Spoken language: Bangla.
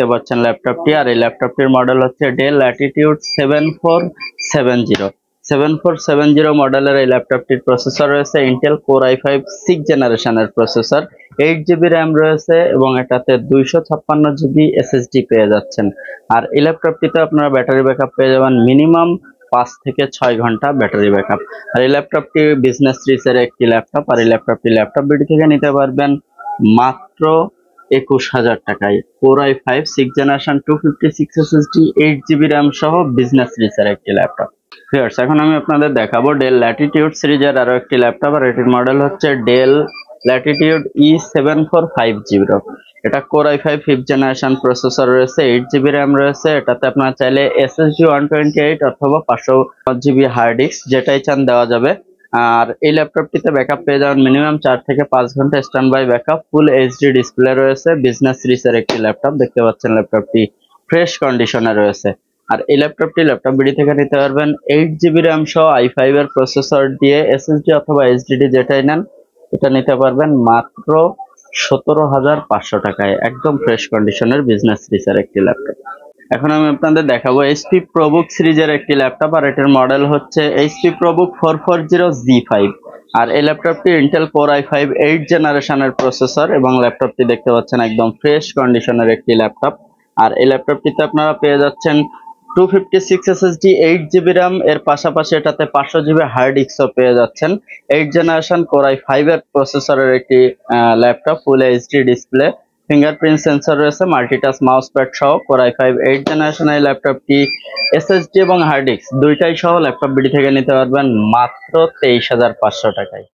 দেখতে পাচ্ছেন ল্যাপটপটি, আর এই ল্যাপটপটির মডেল হচ্ছে ডেল ল্যাটিটিউড 7470 মডেলের এই ল্যাপটপটির প্রসেসর রয়েছে ইন্টেল কোর i5 6th জেনারেশনের প্রসেসর, 8GB র্যাম রয়েছে এবং এটাতে 256GB SSD পেয়ে যাচ্ছেন। আর এই ল্যাপটপটিতে আপনারা ব্যাটারি ব্যাকআপ পেয়ে যাবেন মিনিমাম 5 থেকে 6 ঘন্টা ব্যাটারি ব্যাকআপ। আর এই ল্যাপটপটি বিজনেস রিচের একটি ল্যাপটপ, আর এই ল্যাপটপটি ল্যাপটপবিডি থেকে নিতে পারবেন মাত্র 21,000 টাকায়। Core i5 6th generation 256 SSD 8GB RAM সহ বিজনেস রিচের একটি ল্যাপটপ। ভিউয়ার্স, এখন আমি আপনাদের দেখাবো ডেল ল্যাটিটিউড সিরিজের আরো একটি ল্যাপটপ, আর এটির মডেল হচ্ছে ডেল ল্যাটিটিউড E7450। এটা core i5 5th generation processor রয়েছে, 8GB র্যাম রয়েছে। এটাতে আপনারা চাইলে SSD 128 অথবা 512GB হার্ড ডিস্ক যেটাই চান দেওয়া যাবে। আর এই ল্যাপটপটিতে ব্যাকআপ পেয়ে যাবেন মিনিমাম 4 থেকে 5 ঘন্টা stand by backup. Full HD display রয়েছে, বিজনেস সিরিজের একটি ল্যাপটপ। দেখতে পাচ্ছেন ল্যাপটপটি ফ্রেশ কন্ডিশনে রয়েছে। আর এই ল্যাপটপটি ল্যাপটপবিডি থেকে নিতে পারবেন 8GB র্যাম সহ i5 এর প্রসেসর দিয়ে। SSD অথবা HDD যেটাই নেন এটা নিতে পারবেন মাত্র 17,500 টাকায়, একদম ফ্রেশ কন্ডিশনের বিজনেস সিরিজের একটি ল্যাপটপ। এখন আমি আপনাদের দেখাবো HP ProBook সিরিজের একটি ল্যাপটপ, আর এটার মডেল হচ্ছে HP ProBook 440G5। আর এই ল্যাপটপটি ইন্টেল কোর i5 8th জেনারেশনের প্রসেসর এবং ল্যাপটপটি দেখতে পাচ্ছেন একদম ফ্রেশ কন্ডিশনের একটি ল্যাপটপ। আর এই ল্যাপটপটিতে আপনারা পেয়ে যাচ্ছেন 256 SSD 8GB র্যাম, এর পাশাপাশি এটাতে 500GB হার্ড ডিস্কও পেয়ে যাচ্ছেন। 8th জেনারেশন কোর i5 এর প্রসেসরের একটি ল্যাপটপ, ফুল এইচডি ডিসপ্লে, ফিঙ্গারপ্রিন্ট সেন্সর রয়েছে, মাল্টিটাচ মাউস প্যাড সহ কোর i5 8th জেনারেশন এই ল্যাপটপটি SSD এবং হার্ড ডিস্ক দুইটাই সহ ল্যাপটপবিডি থেকে নিতে পারবেন মাত্র 23,500 টাকায়।